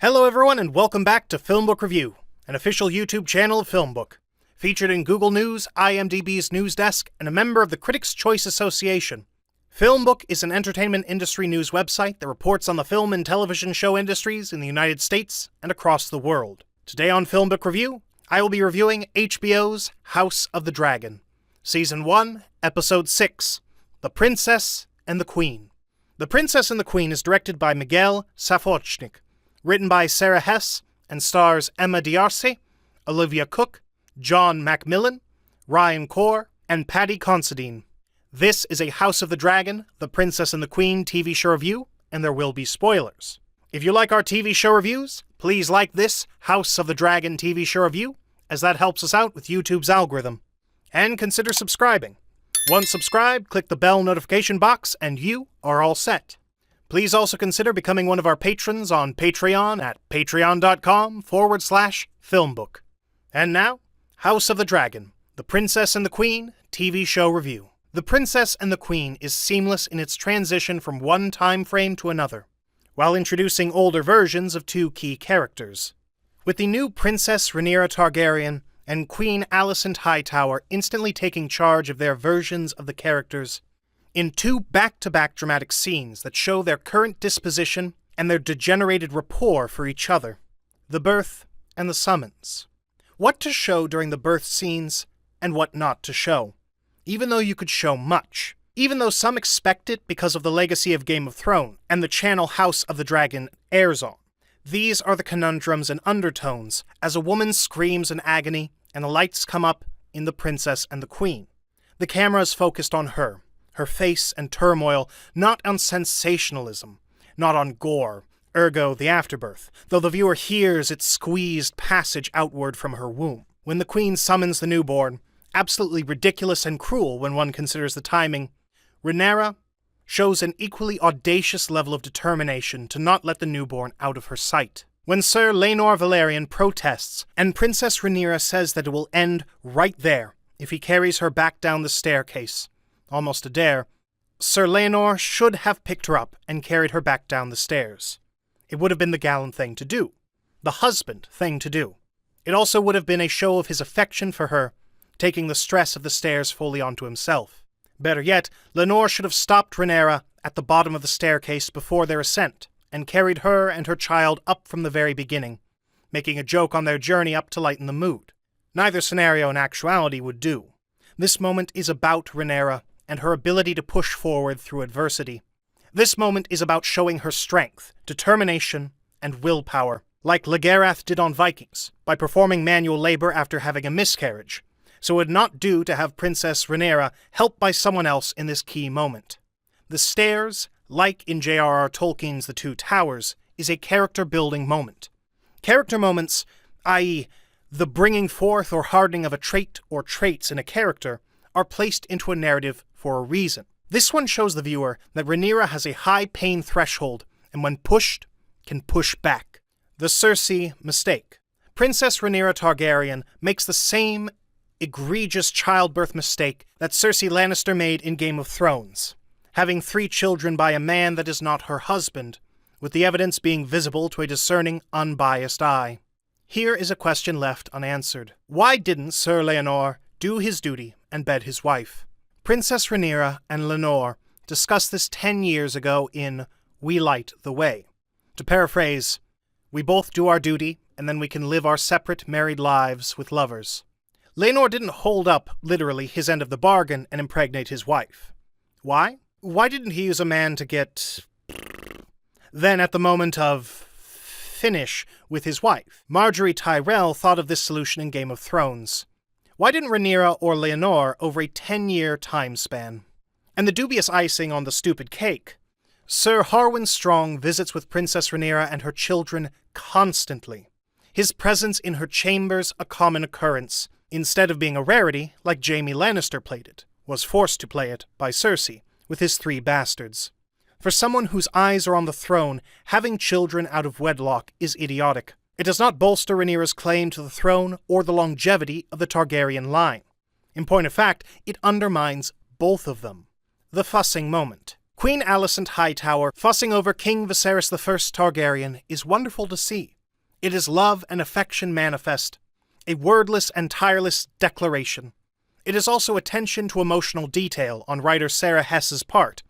Hello everyone and welcome back to FilmBook Review, an official YouTube channel of FilmBook. Featured in Google News, IMDb's news desk, and a member of the Critics' Choice Association. FilmBook is an entertainment industry news website that reports on the film and television show industries in the United States and across the world. Today on FilmBook Review, I will be reviewing HBO's House of the Dragon, Season 1, Episode 6, The Princess and the Queen. The Princess and the Queen is directed by Miguel Sapochnik, written by Sarah Hess, and stars Emma D'Arcy, Olivia Cook, John Macmillan, Ryan Corr, and Paddy Considine. This is a House of the Dragon, The Princess and the Queen TV show review, and there will be spoilers. If you like our TV show reviews, please like this House of the Dragon TV show review, as that helps us out with YouTube's algorithm. And consider subscribing. Once subscribed, click the bell notification box, and you are all set. Please also consider becoming one of our patrons on Patreon at patreon.com/filmbook. And now, House of the Dragon, The Princess and the Queen TV show review. The Princess and the Queen is seamless in its transition from one time frame to another, while introducing older versions of two key characters. With the new Princess Rhaenyra Targaryen and Queen Alicent Hightower instantly taking charge of their versions of the characters, in two back-to-back dramatic scenes that show their current disposition and their degenerated rapport for each other. The birth and the summons. What to show during the birth scenes and what not to show. Even though you could show much. Even though some expect it because of the legacy of Game of Thrones and the channel House of the Dragon airs on. These are the conundrums and undertones as a woman screams in agony and the lights come up in The Princess and the Queen. The camera is focused on her face and turmoil, not on sensationalism, not on gore, ergo the afterbirth, though the viewer hears its squeezed passage outward from her womb. When the Queen summons the newborn, absolutely ridiculous and cruel when one considers the timing, Rhaenyra shows an equally audacious level of determination to not let the newborn out of her sight. When Sir Laenor Velaryon protests, and Princess Rhaenyra says that it will end right there if he carries her back down the staircase, almost a dare, Sir Laenor should have picked her up and carried her back down the stairs. It would have been the gallant thing to do, the husband thing to do. It also would have been a show of his affection for her, taking the stress of the stairs fully onto himself. Better yet, Laenor should have stopped Rhaenyra at the bottom of the staircase before their ascent, and carried her and her child up from the very beginning, making a joke on their journey up to lighten the mood. Neither scenario in actuality would do. This moment is about Rhaenyra and her ability to push forward through adversity. This moment is about showing her strength, determination, and willpower, like Lagerrath did on Vikings, by performing manual labor after having a miscarriage. So it would not do to have Princess Rhaenyra helped by someone else in this key moment. The stairs, like in J.R.R. Tolkien's The Two Towers, is a character-building moment. Character moments, i.e., the bringing forth or hardening of a trait or traits in a character, are placed into a narrative for a reason. This one shows the viewer that Rhaenyra has a high pain threshold, and when pushed, can push back. The Cersei mistake. Princess Rhaenyra Targaryen makes the same egregious childbirth mistake that Cersei Lannister made in Game of Thrones, having 3 children by a man that is not her husband, with the evidence being visible to a discerning, unbiased eye. Here is a question left unanswered. Why didn't Sir Laenor do his duty and bed his wife? Princess Rhaenyra and Laenor discussed this 10 years ago in We Light the Way. To paraphrase, we both do our duty, and then we can live our separate married lives with lovers. Laenor didn't hold up, literally, his end of the bargain and impregnate his wife. Why? Why didn't he use a man to get... Then, at the moment of... finish with his wife? Marjorie Tyrell thought of this solution in Game of Thrones. Why didn't Rhaenyra or Laenor over a 10-year time span? And the dubious icing on the stupid cake. Sir Harwin Strong visits with Princess Rhaenyra and her children constantly. His presence in her chambers a common occurrence, instead of being a rarity like Jaime Lannister played it, was forced to play it by Cersei, with his 3 bastards. For someone whose eyes are on the throne, having children out of wedlock is idiotic. It does not bolster Rhaenyra's claim to the throne or the longevity of the Targaryen line. In point of fact, it undermines both of them. The fussing moment. Queen Alicent Hightower fussing over King Viserys I Targaryen is wonderful to see. It is love and affection manifest, a wordless and tireless declaration. It is also attention to emotional detail on writer Sarah Hess's part,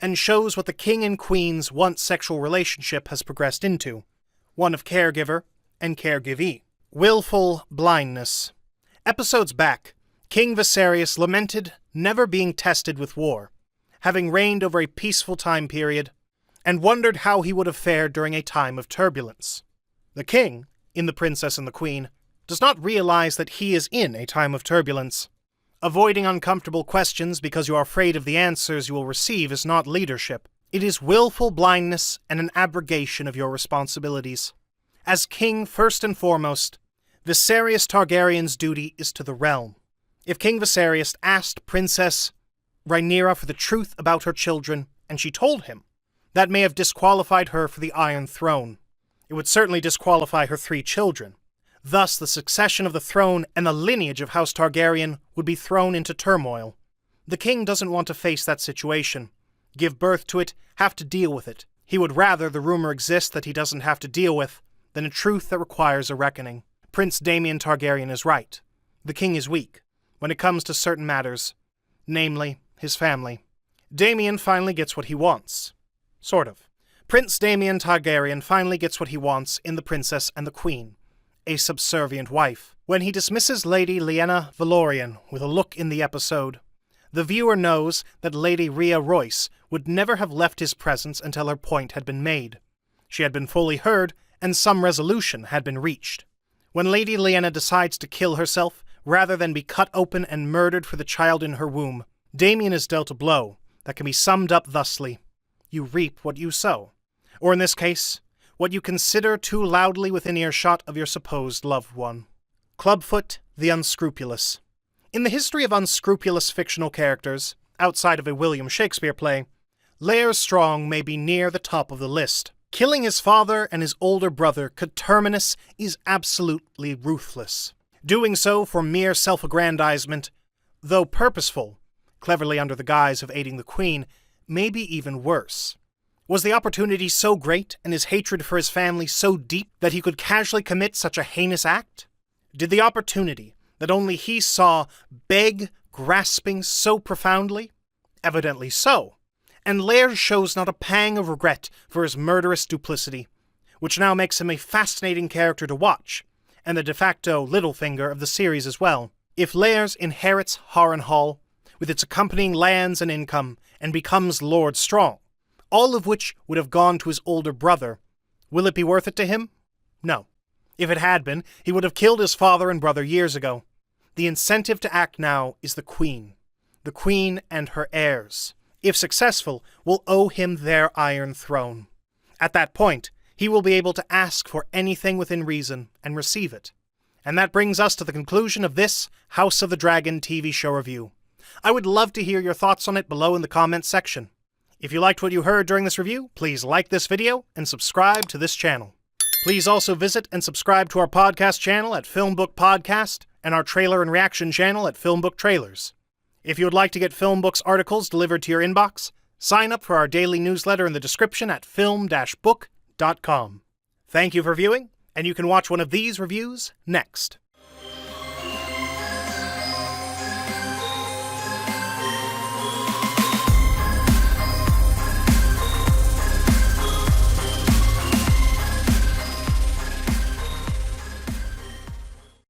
and shows what the king and queen's once sexual relationship has progressed into, one of caregiver and caregivee. Willful blindness. Episodes back, King Viserys lamented never being tested with war, having reigned over a peaceful time period, and wondered how he would have fared during a time of turbulence. The king, in The Princess and the Queen, does not realize that he is in a time of turbulence. Avoiding uncomfortable questions because you are afraid of the answers you will receive is not leadership. It is willful blindness and an abrogation of your responsibilities. As king, first and foremost, Viserys Targaryen's duty is to the realm. If King Viserys asked Princess Rhaenyra for the truth about her children, and she told him, that may have disqualified her for the Iron Throne. It would certainly disqualify her 3 children. Thus, the succession of the throne and the lineage of House Targaryen would be thrown into turmoil. The king doesn't want to face that situation, give birth to it, have to deal with it. He would rather the rumor exist that he doesn't have to deal with than a truth that requires a reckoning. Prince Daemon Targaryen is right. The king is weak when it comes to certain matters, namely his family. Daemon finally gets what he wants. Sort of. Prince Daemon Targaryen finally gets what he wants in The Princess and the Queen, a subservient wife. When he dismisses Lady Lyanna Velaryon with a look in the episode, the viewer knows that Lady Rhea Royce would never have left his presence until her point had been made. She had been fully heard, and some resolution had been reached. When Lady Lyanna decides to kill herself, rather than be cut open and murdered for the child in her womb, Daemon is dealt a blow that can be summed up thusly: you reap what you sow. Or in this case, what you consider too loudly within earshot of your supposed loved one. Clubfoot the Unscrupulous. In the history of unscrupulous fictional characters, outside of a William Shakespeare play, Laer Strong may be near the top of the list. Killing his father and his older brother, Coterminous, is absolutely ruthless. Doing so for mere self-aggrandizement, though purposeful, cleverly under the guise of aiding the Queen, may be even worse. Was the opportunity so great and his hatred for his family so deep that he could casually commit such a heinous act? Did the opportunity that only he saw beg, grasping so profoundly? Evidently so. And Lair shows not a pang of regret for his murderous duplicity, which now makes him a fascinating character to watch, and the de facto Littlefinger of the series as well. If Lair's inherits Harrenhal, with its accompanying lands and income, and becomes Lord Strong, all of which would have gone to his older brother, will it be worth it to him? No. If it had been, he would have killed his father and brother years ago. The incentive to act now is the Queen and her heirs. If successful, will owe him their Iron Throne. At that point, he will be able to ask for anything within reason and receive it. And that brings us to the conclusion of this House of the Dragon TV show review. I would love to hear your thoughts on it below in the comments section. If you liked what you heard during this review, please like this video and subscribe to this channel. Please also visit and subscribe to our podcast channel at FilmBook Podcast and our trailer and reaction channel at FilmBook Trailers. If you would like to get FilmBook's articles delivered to your inbox, sign up for our daily newsletter in the description at film-book.com. Thank you for viewing, and you can watch one of these reviews next.